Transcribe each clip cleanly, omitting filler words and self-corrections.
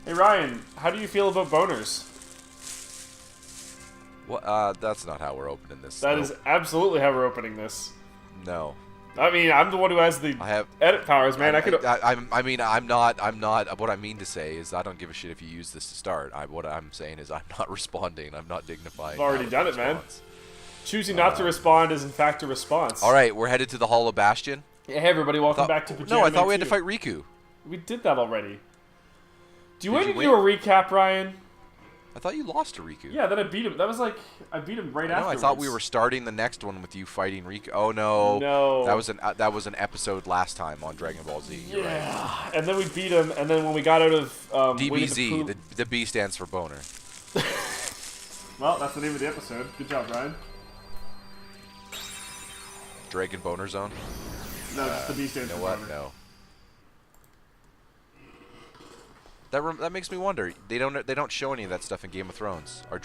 Hey Ryan, how do you feel about boners? Well, that's not how we're opening this. That is absolutely how we're opening this. No. I mean, I'm the one who has the edit powers, man. I mean, I'm not. What I mean to say is, I don't give a shit if you use this to start. What I'm saying is, I'm not responding. I'm not dignifying. I've already done it, man. Choosing not to respond is in fact a response. All right, we're headed to the Hollow Bastion. Yeah, hey everybody, welcome back to Pajodcast. No, I thought we had to fight Riku. We did that already. Do you want to do a recap, Ryan? I thought you lost to Riku. Yeah, then I beat him. That was like, I beat him right afterwards. I thought we were starting the next one with you fighting Riku. Oh no. No. That was an episode last time on Dragon Ball Z. You're right. And then we beat him, and then when we got out of DBZ, the B stands for boner. Well, that's the name of the episode. Good job, Ryan. Dragon Boner Zone? No, just the B stands for boner. No. That makes me wonder. They don't show any of that stuff in Game of Thrones. Do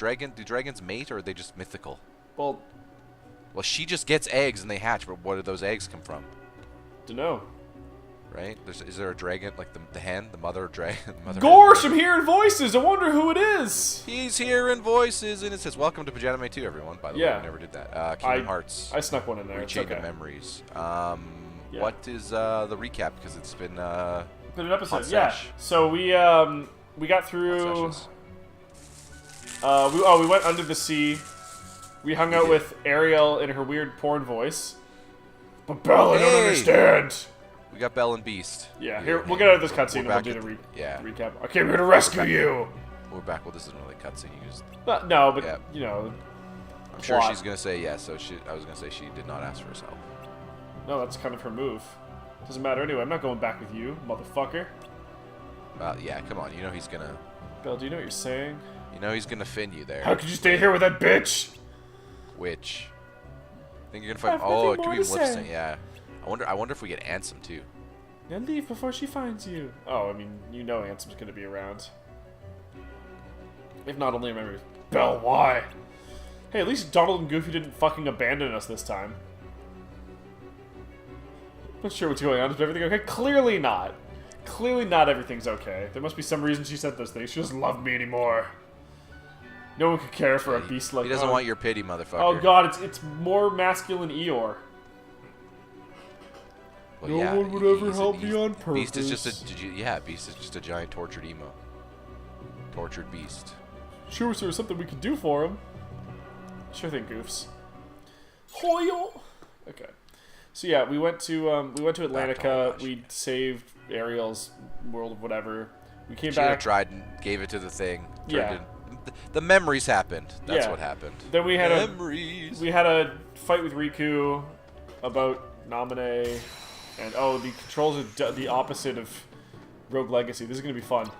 dragons mate, or are they just mythical? Well, she just gets eggs and they hatch, but where do those eggs come from? Dunno. Right? Is there a dragon, like the hen, the mother dragon? Gorsh, I'm hearing voices. I wonder who it is. He's hearing voices, and it says, "Welcome to Pajanime 2, everyone." By the way, I never did that. Kingdom Hearts. I snuck one in there. Chain of Memories. What is the recap? Because it's been an episode, yeah. So we got through. We went under the sea. We hung out with Ariel in her weird porn voice. But Belle, I don't understand. We got Belle and Beast. Yeah, here we'll get out of this cutscene and we'll do the recap. Okay, we're gonna rescue you. We're back. Well, this isn't really a cutscene. No, but you know. I'm sure she's gonna say yes. So I was gonna say she did not ask for his help. No, that's kind of her move. Doesn't matter anyway. I'm not going back with you, motherfucker. Yeah, come on. You know he's gonna. Belle, do you know what you're saying? You know he's gonna fin you there. How could you stay here with that bitch? Which? Think you're gonna fight? Oh, it could be Maleficent. Yeah. I wonder if we get Ansem too. Now leave before she finds you. Oh, I mean, you know Ansem's gonna be around. If not, only remember. Belle, why? Hey, at least Donald and Goofy didn't fucking abandon us this time. Not sure what's going on. Is everything okay? Clearly not. Clearly not everything's okay. There must be some reason she said those things. She doesn't love me anymore. No one could care for a beast like that. He doesn't want your pity, motherfucker. Oh god, it's more masculine Eeyore. Well, no one would ever help me on purpose. Beast is just a giant tortured emo. Tortured beast. Sure, wish there was something we could do for him. Sure thing, Goofs. Hoyle. Okay. So yeah, we went to Atlantica. We saved Ariel's world of whatever. We came back. Tried and gave it to the thing. Yeah. The memories happened. That's what happened. Then we had a fight with Riku about Naminé, and the controls are the opposite of Rogue Legacy. This is gonna be fun.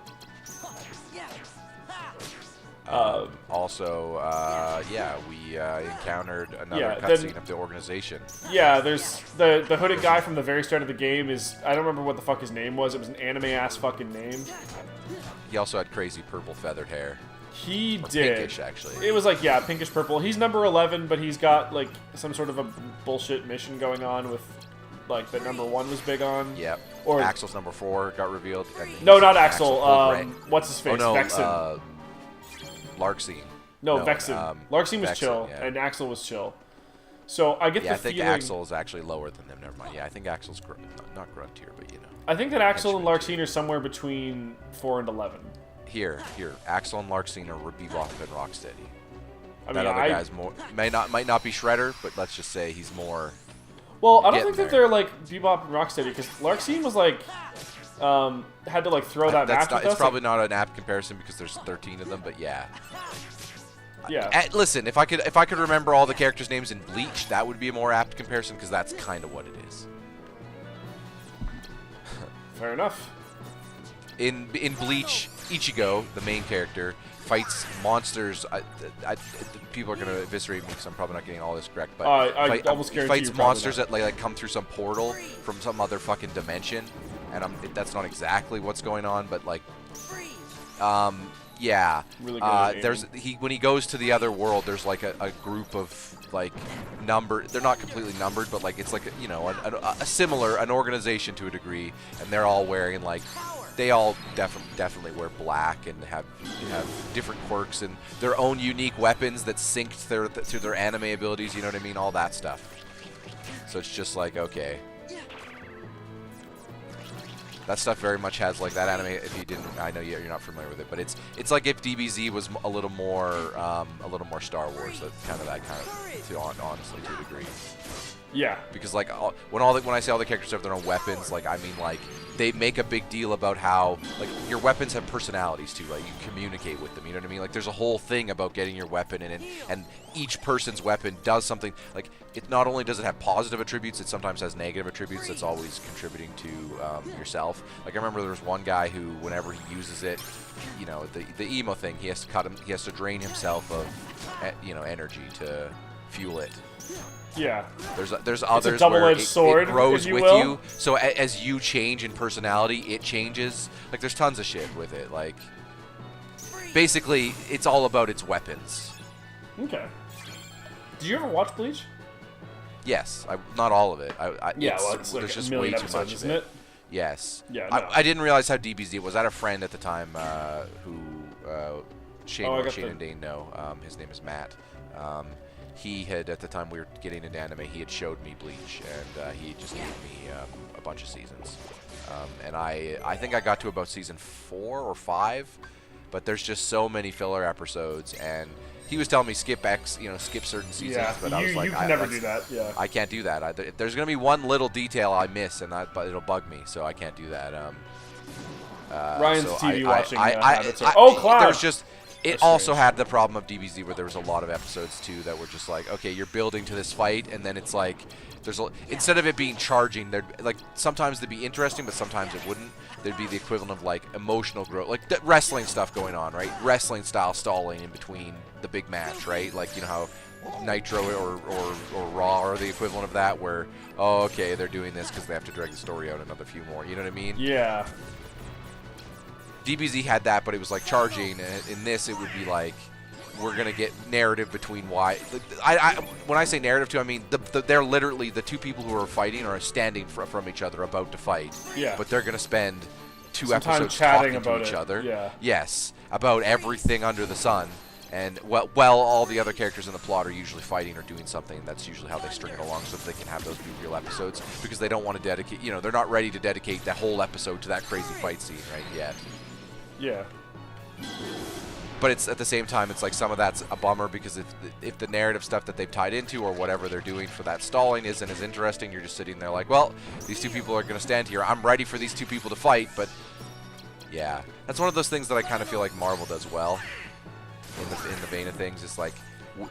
We encountered another cutscene of the organization. Yeah, there's the hooded guy from the very start of the game is, I don't remember what the fuck his name was. It was an anime-ass fucking name. He also had crazy purple feathered hair. He did. Pinkish, actually. It was like, yeah, pinkish purple. He's number 11, but he's got like some sort of a bullshit mission going on with, like, that number 1 was big on. Yeah. Or Axel's number 4 got revealed. No, not Axel. What's his face? Oh, no, Vexen. Larxene. No, Vexen. Larxene was chill, and Axel was chill. So I get the feeling... I think Axel is actually lower than them. Never mind. Yeah, I think Axel's not grunt tier, but you know. I think that Axel and Larxene are somewhere between 4 and 11. Here. Axel and Larxene are Bebop and Rocksteady. I mean, that other guy's more might not be Shredder, but let's just say he's more. Well, I don't think that they're like Bebop and Rocksteady, because Larxene was like had to like throw that match with us. It's probably not an apt comparison because there's 13 of them, but yeah. Yeah. Listen, if I could remember all the characters' names in Bleach, that would be a more apt comparison because that's kind of what it is. Fair enough. In Bleach, Ichigo, the main character, fights monsters. People are gonna eviscerate me because I'm probably not getting all this correct, but he fights monsters that like come through some portal from some other fucking dimension, and that's not exactly what's going on, but like Yeah. Really good at there's when he goes to the other world, there's like a group of like numbered. They're not completely numbered, but like it's like a similar an organization to a degree, and they're all wearing like they all definitely wear black and have different quirks and their own unique weapons that sync to their anime abilities. You know what I mean? All that stuff. So it's just like okay. That stuff very much has like that anime. If you didn't, I know you're not familiar with it, but it's like if DBZ was a little more Star Wars. Honestly to a degree. Yeah. Because like when I say all the characters have their own weapons, like I mean like they make a big deal about how like your weapons have personalities too. Like you communicate with them. You know what I mean? Like there's a whole thing about getting your weapon and each person's weapon does something. Like it not only does it have positive attributes, it sometimes has negative attributes. That's always contributing to yourself. Like I remember there was one guy who whenever he uses it, you know the emo thing, he has to drain himself of energy to fuel it. Yeah. There's others where it grows with you. So as you change in personality, it changes. Like there's tons of shit with it. Like basically, it's all about its weapons. Okay. Did you ever watch Bleach? Yes, not all of it. It's like there's just a million way too episodes, much isn't of it? Yes. Yeah. No. I didn't realize how DBZ was. I had a friend at the time who Shane and Dane know. His name is Matt. He had, at the time we were getting into anime, he had showed me Bleach, and he just gave me a bunch of seasons. And I think I got to about season 4 or 5, but there's just so many filler episodes, and he was telling me skip certain seasons, but I was like, you can never do that. Yeah. I can't do that. There's gonna be one little detail I miss, but it'll bug me, so I can't do that. Ryan's TV watching habits are. Cloud. There's just. It also had the problem of DBZ where there was a lot of episodes too that were just like, okay, you're building to this fight, and then it's like, instead of it being charging, like sometimes they'd be interesting, but sometimes it wouldn't. There'd be the equivalent of like emotional growth, like the wrestling stuff going on, right? Wrestling style stalling in between the big match, right? Like you know how Nitro or Raw are the equivalent of that, where okay, they're doing this because they have to drag the story out another few more. You know what I mean? Yeah. DBZ had that, but it was like charging. And in this, it would be like we're gonna get narrative between why. When I say narrative too, I mean they're literally the two people who are fighting are standing from each other about to fight. Yeah. But they're gonna spend two some episodes time chatting talking about to each other. Yeah. Yes, about everything under the sun. And well, all the other characters in the plot are usually fighting or doing something. That's usually how they string it along, so that they can have those be real episodes. Because they don't want to dedicate. They're not ready to dedicate the whole episode to that crazy fight scene right yet. Yeah. But it's at the same time, it's like some of that's a bummer because if the narrative stuff that they've tied into or whatever they're doing for that stalling isn't as interesting, you're just sitting there like, well, these two people are going to stand here. I'm ready for these two people to fight, but yeah, that's one of those things that I kind of feel like Marvel does well in the vein of things. It's like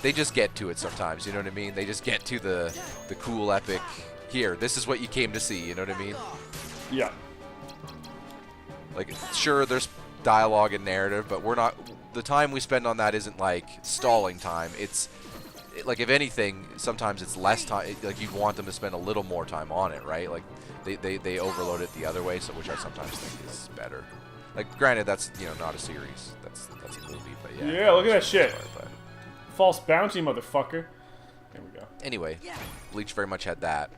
they just get to it sometimes. You know what I mean? They just get to the cool epic. Here, this is what you came to see. You know what I mean? Yeah. Like, sure, there's dialogue and narrative, but we're not. The time we spend on that isn't like stalling time. It's like, if anything, sometimes it's less time. Like you'd want them to spend a little more time on it, right? Like they overload it the other way, so which I sometimes think is better. Like, granted, that's not a series. That's a movie, but yeah. Yeah, look at that shit. False bounty, motherfucker. There we go. Anyway, Bleach very much had that.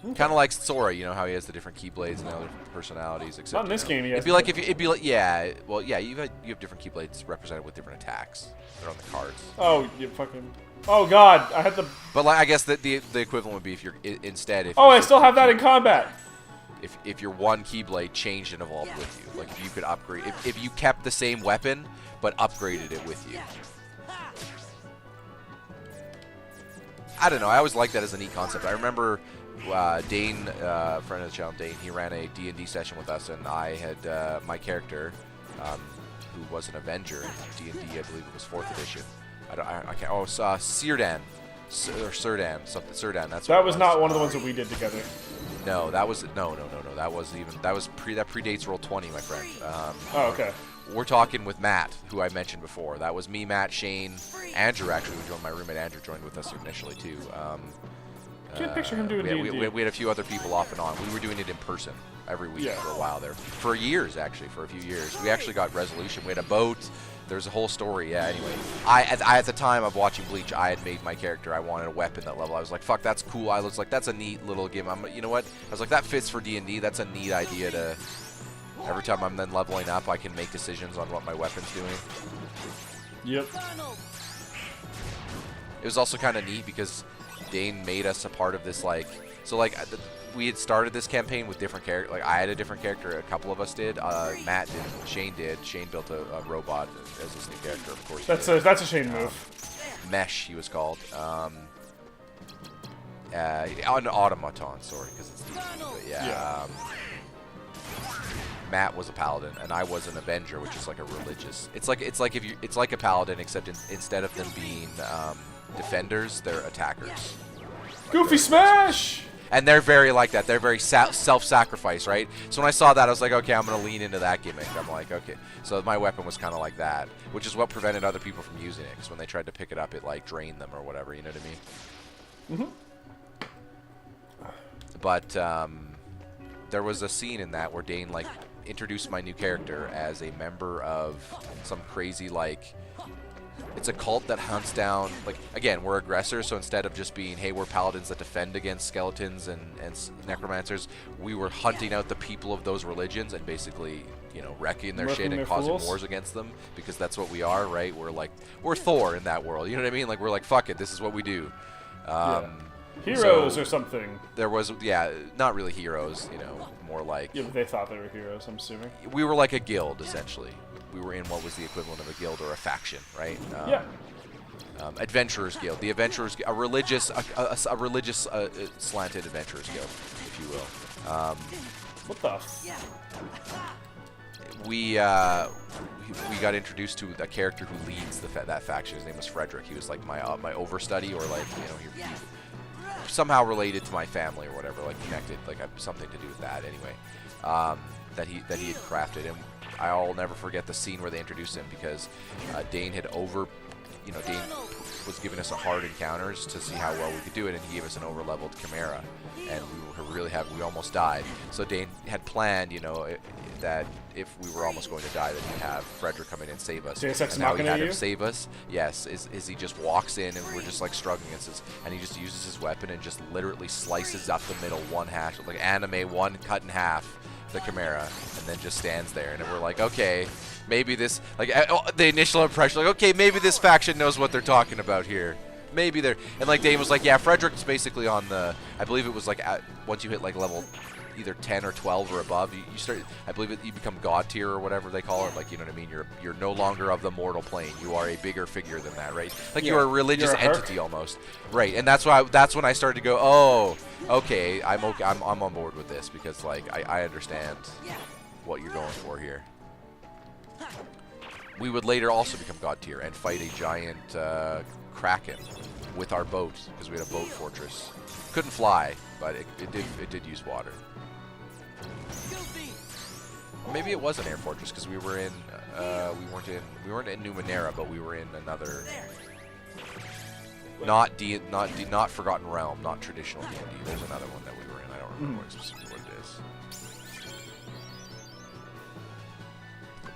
Kind of like Sora, how he has the different Keyblades and other personalities. Except, not in this game, he has. It'd be like, yeah, well, yeah, you have different Keyblades represented with different attacks. They're on the cards. Oh, you fucking. Oh God, I had the. But like, I guess the equivalent would be if you're instead. If I still have that in combat. If your one Keyblade changed and evolved with you, like if you could upgrade, if you kept the same weapon but upgraded it with you. I don't know. I always liked that as a neat concept. I remember. Dane, friend of the channel, Dane, he ran a D&D session with us, and I had my character, who was an Avenger in D&D, I believe it was 4th edition. I can't. Oh, Sirdan, or Sirdan, something. Sirdan. That's that was not one of the ones that we did together. No, that was no. That predates Roll20, my friend. Oh, okay. We're talking with Matt, who I mentioned before. That was me, Matt, Shane, Andrew. Actually, my roommate Andrew joined with us initially too. Can't picture him doing D&D. We had a few other people off and on. We were doing it in person every week for a while there. For years, actually, for a few years. We actually got resolution. We had a boat. There's a whole story. Yeah, anyway. At the time of watching Bleach, I had made my character. I wanted a weapon that level. I was like, fuck, that's cool. I was like, that's a neat little game. You know what? I was like, that fits for D&D. That's a neat idea to... Every time I'm then leveling up, I can make decisions on what my weapon's doing. Yep. It was also kind of neat because Dane made us a part of this, like... So, like, we had started this campaign with different characters. Like, I had a different character. A couple of us did. Matt did. Shane did. Shane built a robot as his new character, of course. That's a Shane move. Mesh, he was called. An automaton, sorry, because it's D&D. But yeah. Matt was a paladin, and I was an avenger, which is like a religious. It's like a paladin, except instead of them being defenders, they're attackers. Goofy smash! And they're very like that. They're very self-sacrifice, right? So when I saw that, I was like, okay, I'm going to lean into that gimmick. I'm like, okay. So my weapon was kind of like that, which is what prevented other people from using it, because when they tried to pick it up, it like drained them or whatever. You know what I mean? Mm-hmm. But there was a scene in that where Dane like introduced my new character as a member of some crazy like. It's a cult that hunts down, like, again, we're aggressors, so instead of just being, hey, we're paladins that defend against skeletons and necromancers, we were hunting out the people of those religions and basically, you know, wrecking their shit and causing wars against them, because that's what we are, right? We're Thor in that world, you know what I mean? Like, we're like, fuck it, this is what we do. Heroes or something. There was, not really heroes, you know, more like... Yeah, but they thought they were heroes, I'm assuming. We were like a guild, essentially. We were in what was the equivalent of a guild or a faction, right? Adventurers Guild. The Adventurers, a religious slanted Adventurers Guild, if you will. What the? We got introduced to a character who leads that faction. His name was Frederick. He was like my overstudy, or like, you know, he somehow related to my family or whatever, like connected, like something to do with that. Anyway, that he had crafted, and I'll never forget the scene where they introduced him, because Dane Dane was giving us a hard encounters to see how well we could do it, and he gave us an over-leveled Chimera, and we were really happy. We almost died. So Dane had planned, you know, that if we were almost going to die, that he'd have Frederick come in and save us. Deus Ex and how he had Machina him save us, yes, is he just walks in and we're just like struggling against this, and he just uses his weapon and just literally slices up the middle, one half, like anime, one cut in half, the Chimera, and then just stands there, and we're like, okay, maybe this, like, the initial impression, like, okay, maybe this faction knows what they're talking about here. Maybe they're, and like Dane was like, yeah, Frederick's basically on the, I believe it was like, once you hit like level either 10 or 12 or above, you start, I believe you become god tier or whatever they call it, like, you know what I mean, you're no longer of the mortal plane, you are a bigger figure than that, right? Like, you're a religious entity almost, right? And that's when I started to go, oh, okay, I'm on board with this, because like I understand what you're going for here. We would later also become god tier and fight a giant kraken with our boat, because we had a boat fortress. Couldn't fly, but it did use water. Or maybe it was an air fortress, because we were in we weren't in Numenera, but we were in another, not Forgotten Realm, not traditional D&D. There's another one that we were in. I don't remember specifically what it is.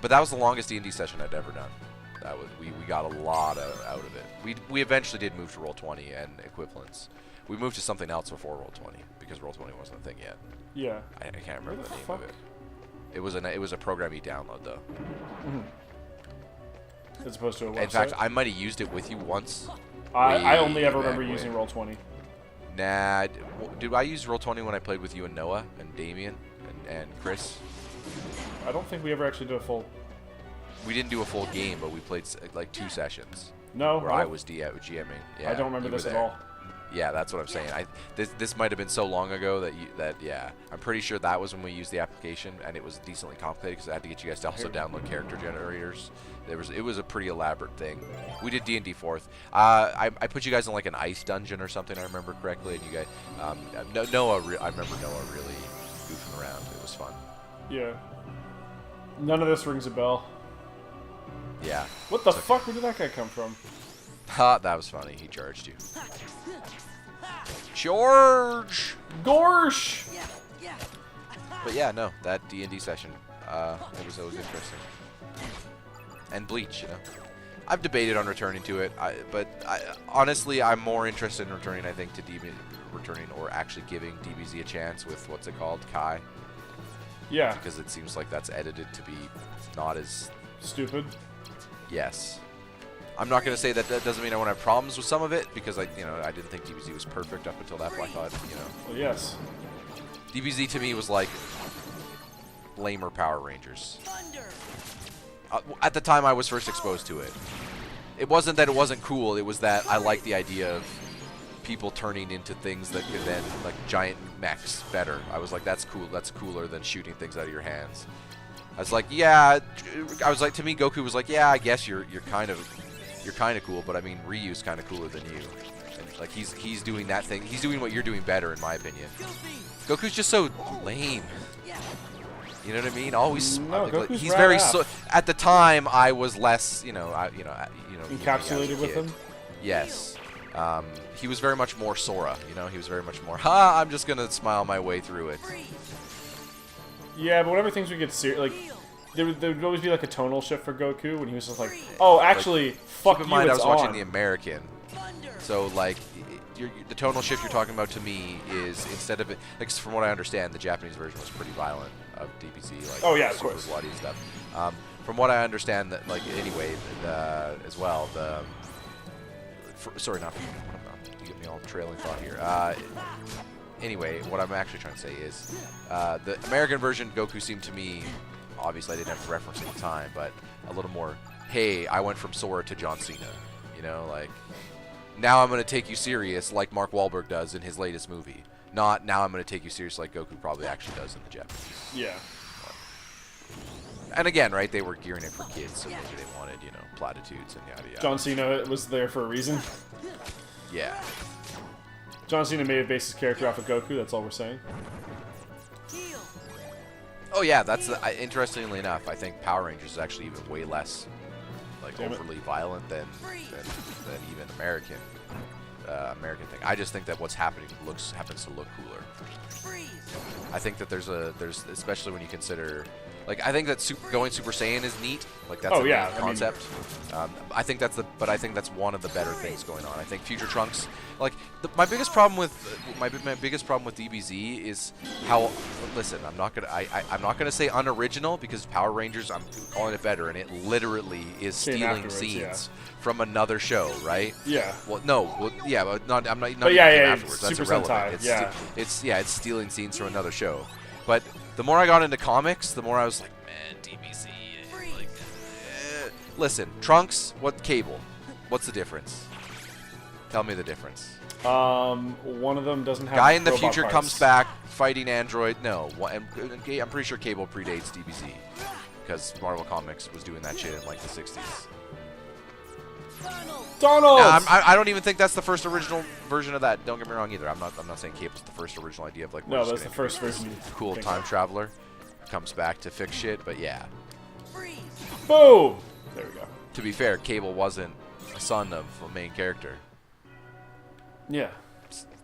But that was the longest D&D session I'd ever done. That was we got a lot out of it. We eventually did move to Roll20 and equivalents. We moved to something else before Roll20, because Roll20 wasn't a thing yet. Yeah. I can't remember the name of it. It was a program you download though. As opposed to a website. In fact, I might have used it with you once. I only ever remember using Roll20. Nah, did I use Roll20 when I played with you and Noah and Damien and Chris? I don't think we ever actually did a full... We didn't do a full game, but we played like 2 sessions. No. Where I was GMing. Yeah, I don't remember this at all. Yeah, that's what I'm saying. This might have been so long ago that I'm pretty sure that was when we used the application, and it was decently complicated because I had to get you guys to also download character generators. It was a pretty elaborate thing. We did D&D 4th. I put you guys in like an ice dungeon or something, I remember correctly, and you guys Noah. I remember Noah really goofing around. It was fun. Yeah. None of this rings a bell. Yeah. What the fuck? Where did that guy come from? Ha, that was funny. He charged you. George! Gorsh! But yeah, no, that D&D session, it was always interesting. And Bleach, you know. I've debated on returning to it, but honestly, I'm more interested in returning, I think, to returning or actually giving DBZ a chance with, what's it called, Kai. Yeah. Because it seems like that's edited to be not as... Stupid. Yes. I'm not going to say that doesn't mean I won't have problems with some of it, because I didn't think DBZ was perfect up until that point. I thought, Well, yes. DBZ to me was like lamer Power Rangers. At the time I was first exposed to it. It wasn't that it wasn't cool, it was that I liked the idea of people turning into things that could then, like giant mechs, better. I was like, that's cool, that's cooler than shooting things out of your hands. I was like, yeah, to me Goku was like, yeah, I guess you're kind of cool, but I mean Ryu's kind of cooler than you. And like he's doing that thing. He's doing what you're doing better in my opinion. Goku's just so lame. You know what I mean? Always he's very at the time I was less, encapsulated with him. Yes. He was very much more Sora, he was very much more, I'm just going to smile my way through it. Yeah, but whenever things would get serious, like, there would always be like a tonal shift for Goku when he was just like, oh, actually, like, fuck keep in you, mind, it's I was watching on. the American. So, like, the tonal shift you're talking about to me is, instead of it, like, from what I understand, the Japanese version was pretty violent of DBZ, like, oh, yeah, of super course. bloody stuff. From what I understand, that, like, anyway, as well, sorry, not you get me all trailing thought here. Anyway, what I'm actually trying to say is, the American version Goku seemed to me, obviously I didn't have to reference at the time, but a little more, hey, I went from Sora to John Cena, like, now I'm going to take you serious like Mark Wahlberg does in his latest movie. Not now I'm going to take you serious like Goku probably actually does in the Japanese. Yeah. And again, right, they were gearing it for kids, so maybe they wanted, platitudes and yada yada. John Cena was there for a reason. Yeah. John Cena made a basis character off of Goku, that's all we're saying. Oh yeah, that's interestingly enough, I think Power Rangers is actually even way less like overly violent than even American thing. I just think that what's happening happens to look cooler. I think that there's especially when you consider, like, I think that going Super Saiyan is neat. Like, that's a neat concept. I think that's one of the better things going on. I think Future Trunks, like, my biggest problem with DBZ is how, listen, I'm not gonna say unoriginal, because Power Rangers, I'm calling it better, and it literally is stealing scenes from another show, right? Yeah. Well, no, yeah, but not. I'm not. But afterwards. That's Super irrelevant. Sentai, It's stealing scenes from another show. But the more I got into comics, the more I was like, man, DBZ. Like, listen, Trunks, Cable? What's the difference? Tell me the difference. One of them doesn't have Guy in the robot future parts. comes back fighting Android. No, I'm pretty sure Cable predates DBZ, because Marvel Comics was doing that shit in like the 60s. Donald! No, I don't even think that's the first original version of that. Don't get me wrong either. I'm not saying Cable's the first original idea of, like, no, that's the first version. Cool time traveler comes back to fix shit, but yeah. Boom! There we go. To be fair, Cable wasn't a son of a main character. Yeah.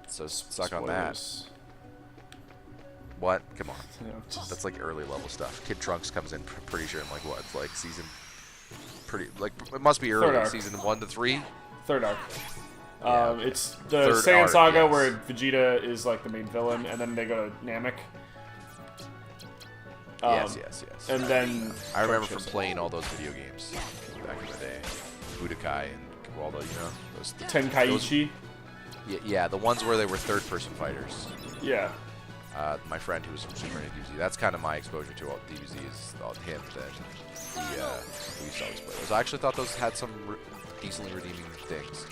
So suck on that. What? Come on. That's like early level stuff. Kid Trunks comes in pretty sure in like what? It's like season it must be early, season 1 to 3. Third arc. Yeah, okay. It's the Saiyan Saga where Vegeta is like the main villain, and then they go to Namek. Yes. And then I remember from playing all those video games back in the day, Budokai and all those, those Tenkaichi. Yeah, the ones where they were third-person fighters. Yeah. My friend who was from Super into DBZ, that's kind of my exposure to all DBZ is him. That we used to always play those. I actually thought those had some decently redeeming things.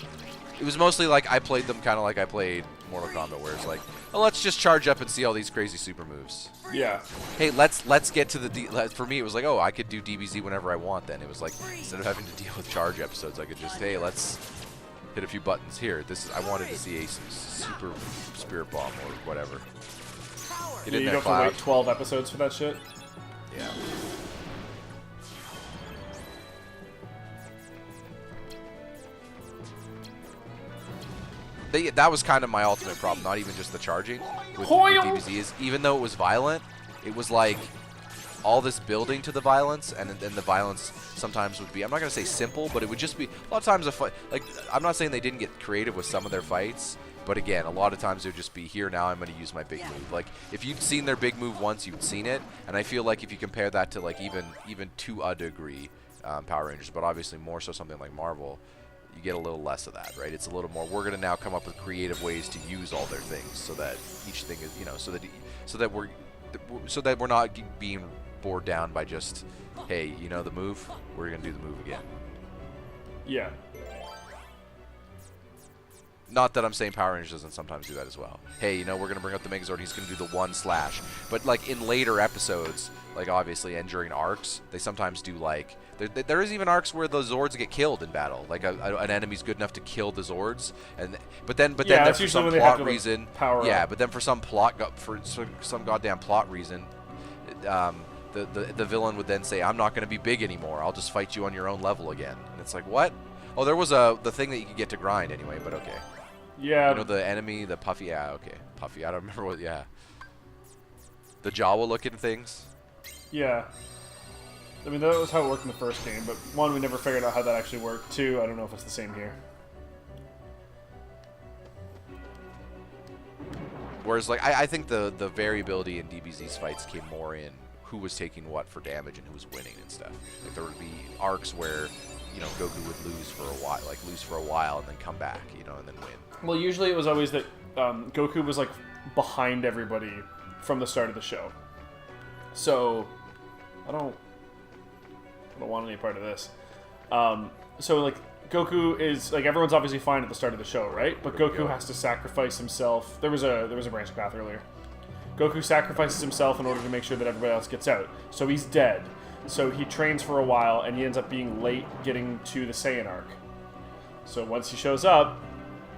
It was mostly like I played them kind of like I played Mortal Kombat, where it's like, oh, let's just charge up and see all these crazy super moves. Yeah. Hey, let's get to the for me, it was like, oh, I could do DBZ whenever I want. Then it was like, instead of having to deal with charge episodes, I could just, hey, let's hit a few buttons here. I wanted to see a super spirit bomb or whatever. You don't have to wait 12 episodes for that shit? Yeah. that was kind of my ultimate problem. Not even just the charging with DBZ is even though it was violent, it was like all this building to the violence, and then the violence sometimes would be, I'm not going to say simple, but it would just be a lot of times a fight. Like, I'm not saying they didn't get creative with some of their fights, but again, a lot of times it would just be, here now I'm going to use my big move. Like, if you'd seen their big move once, you'd seen it, and I feel like if you compare that to like even to a degree Power Rangers, but obviously more so something like Marvel, you get a little less of that, right? It's a little more, we're going to now come up with creative ways to use all their things so that each thing is, so that we're not being bored down by just, hey, you know the move, we're gonna do the move again. Yeah. Not that I'm saying Power Rangers doesn't sometimes do that as well. Hey, you know, we're gonna bring up the Megazord, he's gonna do the 1/. But like in later episodes, like obviously, and during arcs, they sometimes do like, there is even arcs where the Zords get killed in battle. Like an enemy's good enough to kill the Zords, but then for some plot reason, but then for some some goddamn plot reason, the villain would then say, I'm not going to be big anymore. I'll just fight you on your own level again. And it's like, what? Oh, there was the thing that you could get to grind anyway, but okay. Yeah. You know, the enemy, the Puffy, okay. Puffy, I don't remember what, the Jawa looking things. Yeah. I mean, that was how it worked in the first game, but one, we never figured out how that actually worked. Two, I don't know if it's the same here. Whereas, like, I think the variability in DBZ's fights came more in who was taking what for damage and who was winning and stuff. Like, there would be arcs where, you know, Goku would lose for a while and then come back, you know, and then win. Well, usually it was always that Goku was, like, behind everybody from the start of the show. So, I don't want any part of this. So, like, Goku is, like, everyone's obviously fine at the start of the show, right? But Goku has to sacrifice himself. There was a branch path earlier. Goku sacrifices himself in order to make sure that everybody else gets out. So he's dead. So he trains for a while, and he ends up being late getting to the Saiyan arc. So once he shows up,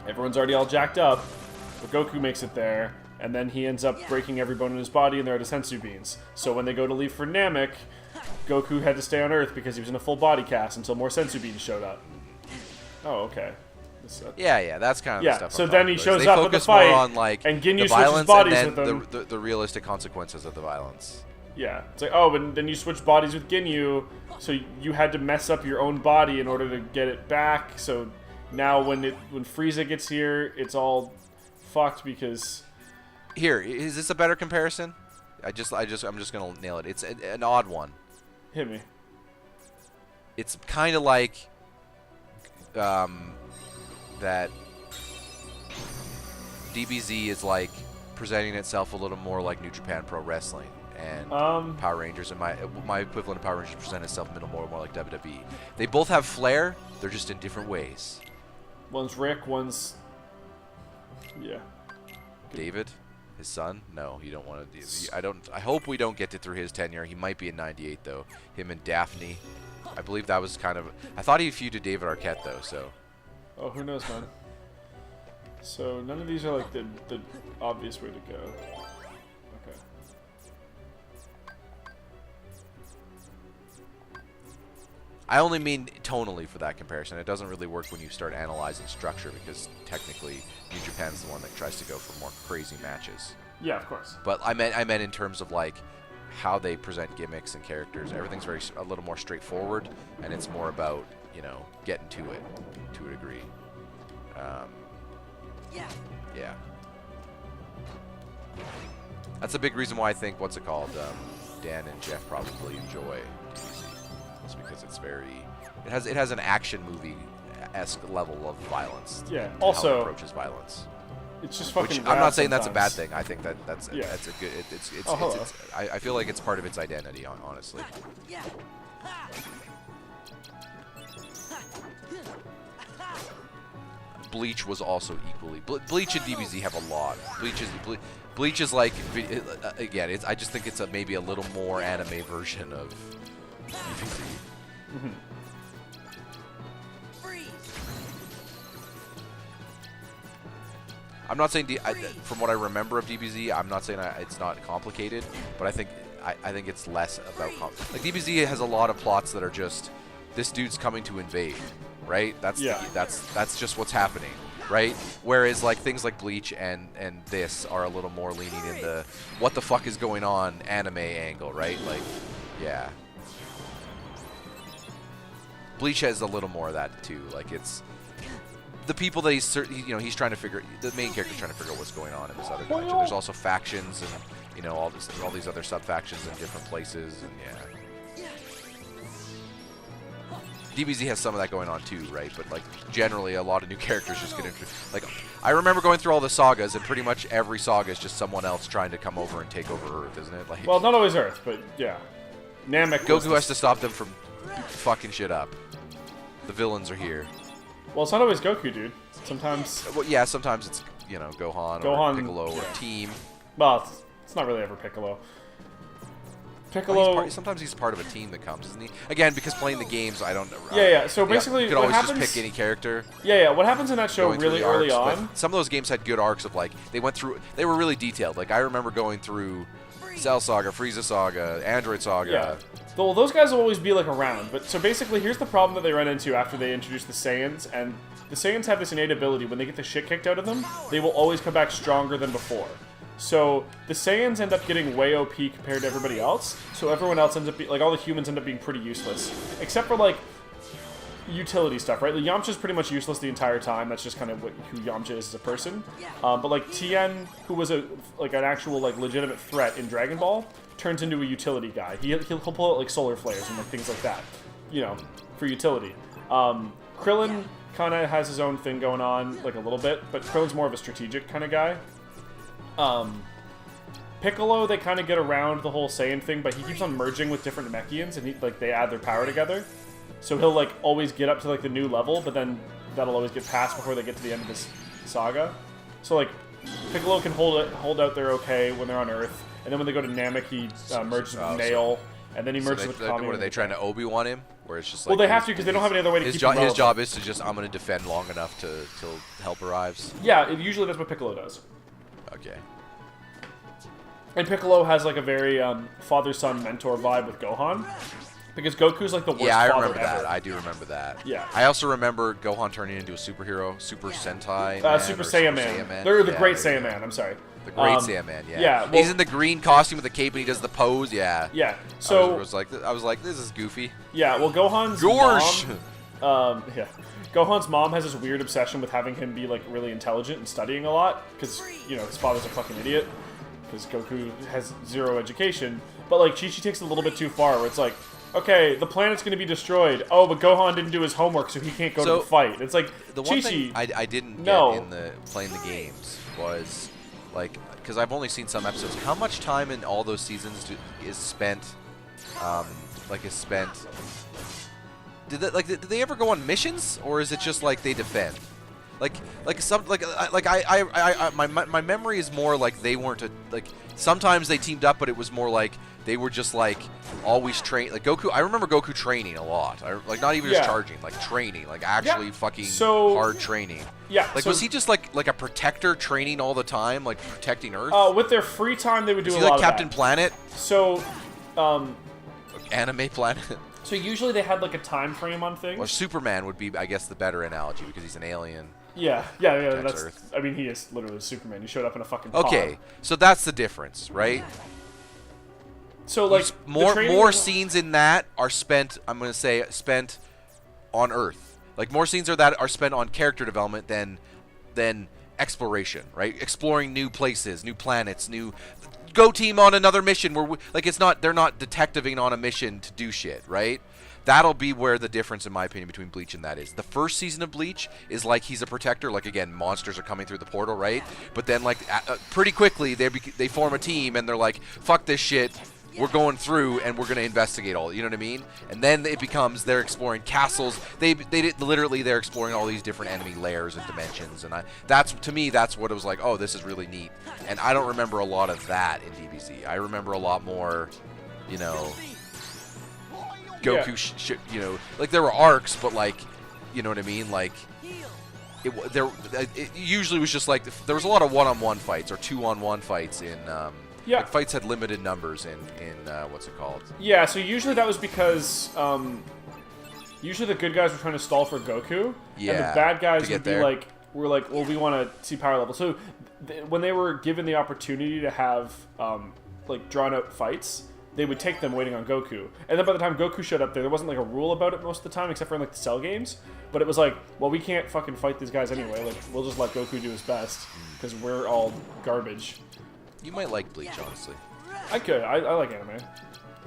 everyone's already all jacked up, but Goku makes it there, and then he ends up breaking every bone in his body, and they're out of sensu beans. So when they go to leave for Namek, Goku had to stay on Earth because he was in a full body cast until more sensu beans showed up. Oh, okay. That's kind of the stuff. So then he shows up at the fight, on, like, and Ginyu switches bodies and then with them. The realistic consequences of the violence. Yeah, it's like, oh, but then you switch bodies with Ginyu, so you had to mess up your own body in order to get it back. So now when Frieza gets here, it's all fucked because. Here, is this a better comparison? I'm just gonna nail it. It's an odd one. Hit me. It's kind of like. That DBZ is like presenting itself a little more like New Japan Pro Wrestling, and Power Rangers, and my equivalent of Power Rangers present itself a little more like WWE. They both have flair, they're just in different ways. One's Rick, one's David, his son. No, you don't want to. I hope we don't get it through his tenure. He might be in '98 though. Him and Daphne. I believe that was kind of. I thought he feuded David Arquette though. So. Oh, who knows, man. So none of these are like the obvious way to go. Okay. I only mean tonally for that comparison. It doesn't really work when you start analyzing structure because technically New Japan's the one that tries to go for more crazy matches. Yeah, of course. But I meant in terms of like how they present gimmicks and characters. Everything's a little more straightforward, and it's more about, you know, getting to it to a degree. Yeah. That's a big reason why I think, Dan and Jeff probably enjoy DBZ. It's because it's it has an action movie-esque level of violence. Yeah. How Also, it approaches violence. It's just fucking. I'm not saying sometimes. That's a bad thing. I think that's a good. I feel like it's part of its identity, honestly. Bleach was also equally. Bleach and DBZ have a lot. Bleach is like again. I just think it's maybe a little more anime version of DBZ. Mm-hmm. I'm not saying from what I remember of DBZ, I'm not saying it's not complicated, but I think it's less about like DBZ has a lot of plots that are just this dude's coming to invade, right? That's just what's happening. right? Whereas like things like Bleach and this are a little more leaning in the what the fuck is going on anime angle, right? Like, yeah. Bleach has a little more of that too. Like it's the people that he's trying to figure. The main character's trying to figure out what's going on in this other dimension. There's also factions and all these other sub factions in different places, and yeah. DBZ has some of that going on too, right? But like generally, a lot of new characters just get introduced. Like I remember going through all the sagas, and pretty much every saga is just someone else trying to come over and take over Earth, isn't it? Like, well, not always Earth, but yeah. Namek. Goku has to stop them from fucking shit up. The villains are here. Well, it's not always Goku, dude. Sometimes. Well, yeah, sometimes it's Gohan or Piccolo or Team. Well, it's not really ever Piccolo. Piccolo. Well, sometimes he's part of a team that comes, isn't he? Again, because playing the games, I don't. Yeah. So basically, you could always just pick any character. Yeah. What happens in that show really early on? Some of those games had good arcs of like they went through. They were really detailed. Like I remember going through Cell Saga, Frieza Saga, Android Saga. Yeah. Well, those guys will always be like around. But so basically, here's the problem that they run into after they introduce the Saiyans, and the Saiyans have this innate ability when they get the shit kicked out of them, they will always come back stronger than before. So the Saiyans end up getting way OP compared to everybody else. So everyone else ends up being, like, all the humans end up being pretty useless, except for like utility stuff, right? The Yamcha's pretty much useless the entire time. That's just kind of who Yamcha is as a person. But like Tien, who was an actual like legitimate threat in Dragon Ball, turns into a utility guy. He'll pull out like solar flares and like things like that, for utility. Krillin kind of has his own thing going on, like a little bit, but Krillin's more of a strategic kind of guy. Piccolo, they kind of get around the whole Saiyan thing, but he keeps on merging with different Namekians, and they add their power together. So he'll like always get up to like the new level, but then that'll always get passed before they get to the end of this saga. So like Piccolo can hold out there okay when they're on Earth, and then when they go to Namek, he merges with Nail, and then he merges with Kami. What are they trying to Obi-Wan him? Where it's just like, well, they have to because they don't have any other way to keep him relevant. His job is to just I'm going to defend long enough till help arrives. Yeah, usually that's what Piccolo does. Okay. And Piccolo has like a very father-son mentor vibe with Gohan, because Goku's like the worst father ever. Yeah, I remember that. I do remember that. Yeah. I also remember Gohan turning into a superhero, Super Sentai Man, Super Saiyan Man. They're the Great Saiyan Man. I'm sorry. The Great Saiyan Man. Yeah. Yeah. Well, he's in the green costume with the cape and he does the pose. Yeah. Yeah. So I was like, this is goofy. Yeah. Well, Gohan's mom. Yeah. Gohan's mom has this weird obsession with having him be like really intelligent and studying a lot because his father's a fucking idiot. Because Goku has zero education, but like Chi-Chi takes it a little bit too far, where it's like, okay, the planet's going to be destroyed. Oh, but Gohan didn't do his homework, so he can't go to the fight. It's like the Chi-Chi. One thing I didn't get in the playing the games was like, because I've only seen some episodes. How much time in all those seasons is spent? Did they ever go on missions, or is it just like they defend? My memory is more like they weren't sometimes they teamed up, but it was more like they were just like always train like Goku. I remember Goku training a lot, not even just charging, like training, like actually fucking hard training. Yeah, was he just like a protector training all the time, like protecting Earth? With their free time, they would do a lot like of Captain that. Planet? So, Anime Planet. So usually they had like a time frame on things. Or Superman would be, I guess, the better analogy because he's an alien. Yeah. That's Earth. I mean, he is literally Superman. He showed up in a fucking pod. Okay, so that's the difference, right? So like more scenes in that are spent. I'm gonna say spent on Earth. Like more scenes are spent on character development than exploration, right? Exploring new places, new planets, go team on another mission where they're not detectiving on a mission to do shit, right? That'll be where the difference, in my opinion, between Bleach and that is. The first season of Bleach is like he's a protector. Like, again, monsters are coming through the portal, right? But then, like, pretty quickly, they form a team, and they're like, fuck this shit. We're going through, and we're going to investigate all. You know what I mean? And then it becomes they're exploring castles. They're exploring all these different enemy layers and dimensions. And to me, that's what it was like, oh, this is really neat. And I don't remember a lot of that in DBZ. I remember a lot more, Goku, like there were arcs, but like, you know what I mean? Like, it usually was just like there was a lot of one-on-one fights or two-on-one fights in. Like fights had limited numbers in what's it called? Yeah, so usually that was because usually the good guys were trying to stall for Goku, and the bad guys would be like were like, well, we want to see power level. So when they were given the opportunity to have like drawn out fights, they would take them waiting on Goku. And then by the time Goku showed up there wasn't like a rule about it most of the time, except for in like the Cell games. But it was like, well, we can't fucking fight these guys anyway. Like, we'll just let Goku do his best because we're all garbage. You might like Bleach, honestly. I could. I like anime.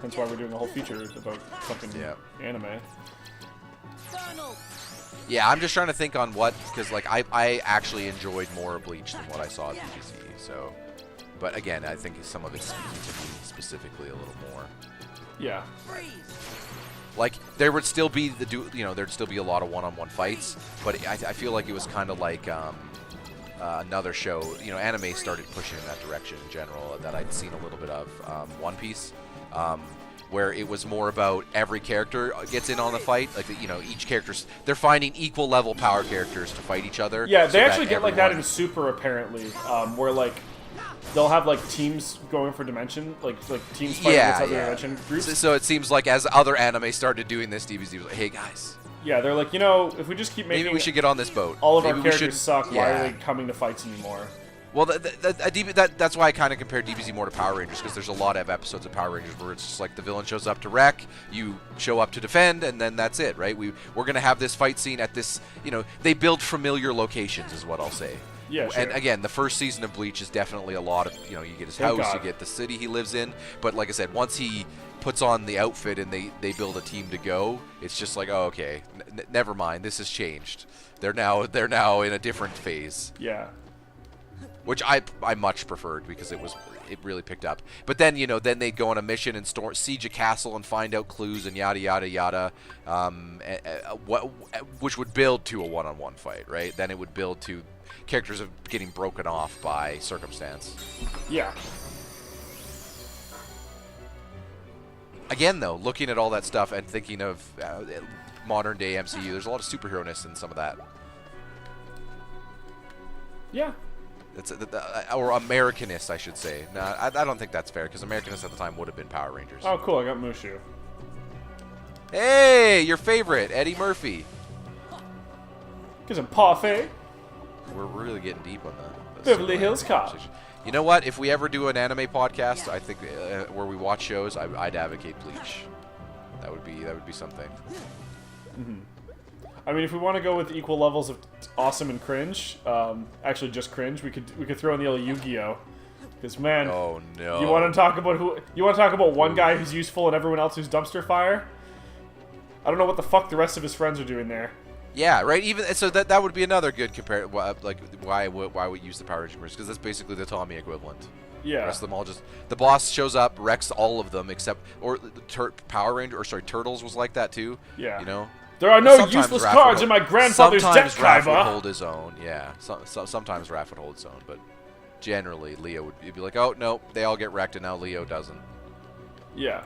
That's why we're doing a whole feature about fucking anime. Yeah, I'm just trying to think on what, because like I actually enjoyed more Bleach than what I saw at DBZ. So, but again, I think some of it's speaking to me specifically a little more. Yeah. Like there would still be there'd still be a lot of one-on-one fights, but I feel like it was kind of like another show. Anime started pushing in that direction in general that I'd seen a little bit of. One Piece. Where it was more about every character gets in on the fight. Like, each character's... They're finding equal level power characters to fight each other. Yeah, they actually get like that in Super, apparently. Where, like, they'll have, like, teams going for Dimension. Like teams fighting against other Dimension groups. So it seems like as other anime started doing this, DBZ was like, hey, guys. Yeah, they're like, if we just keep making... Maybe we should get on this boat. All of our characters suck. Why are they coming to fights anymore? Well, that's why I kind of compared DBZ more to Power Rangers, because there's a lot of episodes of Power Rangers where it's just like the villain shows up to wreck, you show up to defend, and then that's it, right? We're going to have this fight scene at this, they build familiar locations is what I'll say. Yeah, sure. And again, the first season of Bleach is definitely a lot of, you get his house, you get the city he lives in, but like I said, once he puts on the outfit and they build a team to go, it's just like, oh, okay, never mind, this has changed. They're now in a different phase. Yeah. Which I much preferred because it really picked up. But then then they'd go on a mission and siege a castle and find out clues and yada yada yada, which would build to a one-on-one fight, right? Then it would build to characters of getting broken off by circumstance. Yeah. Again, though, looking at all that stuff and thinking of modern day MCU, there's a lot of superhero-ness in some of that. Yeah. Or Americanist, I should say. No, I don't think that's fair, because Americanist at the time would have been Power Rangers. Oh, cool, I got Mushu. Hey, your favorite, Eddie Murphy. Get some parfait. We're really getting deep on the Beverly Hills Cop. You know what? If we ever do an anime podcast, I think where we watch shows, I'd advocate Bleach. That would be something. Mm-hmm. I mean, if we want to go with equal levels of awesome and cringe, actually just cringe, we could throw in the old Yu-Gi-Oh! Because man, oh no, you want to talk about one guy who's useful and everyone else who's dumpster fire? I don't know what the fuck the rest of his friends are doing there. Yeah, right. Even so, that would be another good compare. Like why we use the Power Rangers, because that's basically the Tommy equivalent. Yeah. The rest of them all just the boss shows up, wrecks all of them except Power Ranger Turtles was like that too. Yeah. There are no useless cards in my grandfather's deck, Sometimes Raph would hold his own, yeah. Sometimes Raph would hold his own, but generally Leo would be like, oh, no, they all get wrecked and now Leo doesn't. Yeah.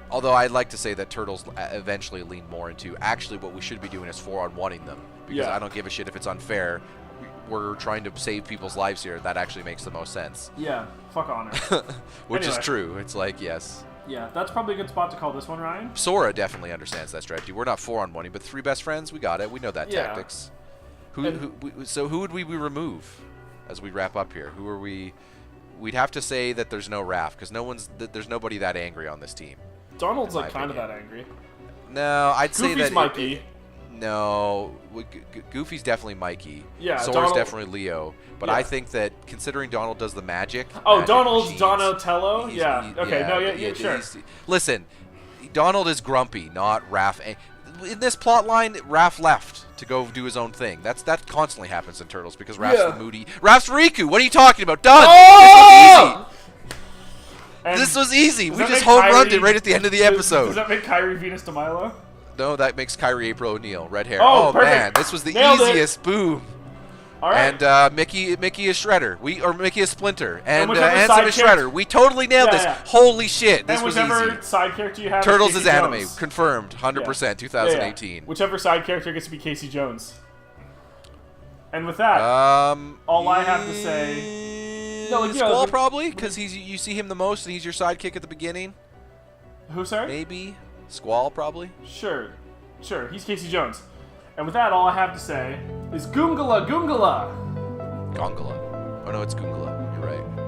Although I'd like to say that Turtles eventually lean more into actually what we should be doing is 4-on-1ing them. Because I don't give a shit if it's unfair. We're trying to save people's lives here. That actually makes the most sense. Yeah, fuck honor. Which is true. It's like, yes. Yeah, that's probably a good spot to call this one, Ryan. Sora definitely understands that strategy. We're not 4-on-1ing, but 3 best friends, we got it. We know that tactics. So who would we remove as we wrap up here? Who are we? We'd have to say that there's no Raph, because there's nobody that angry on this team. Donald's like kind of that angry. No, I'd say that Goofy's Mikey. No, Goofy's definitely Mikey. Yeah, Sora's definitely Leo. But I think that considering Donald does the magic. Oh, Donald's Donatello? Yeah. Okay, sure. Listen, Donald is grumpy, not Raph. In this plot line, Raph left to go do his own thing. That constantly happens in Turtles because Raph's the moody. Raph's Riku. What are you talking about? Done. Oh! This was easy. We just home runned it right at the end of the episode. Does that make Kyrie Venus de Milo? No, that makes Kyrie April O'Neil. Red hair. Oh, man, this was the easiest. Boom. All right. And Mickey is Shredder. Mickey is Splinter. And Ansem is Shredder. We totally nailed this. Yeah. Holy shit, this was easy. And whichever side character you have Turtles is Casey anime. Jones. Confirmed. 100%. 2018. Yeah. Whichever side character gets to be Casey Jones. And with that, all I have to say... Squall probably, because you see him the most and he's your sidekick at the beginning. Who, sorry? Maybe. Squall probably. Sure. He's Casey Jones. And with that, all I have to say... is Goongala Goongala. Gongala. Oh no, it's Goongala. You're right.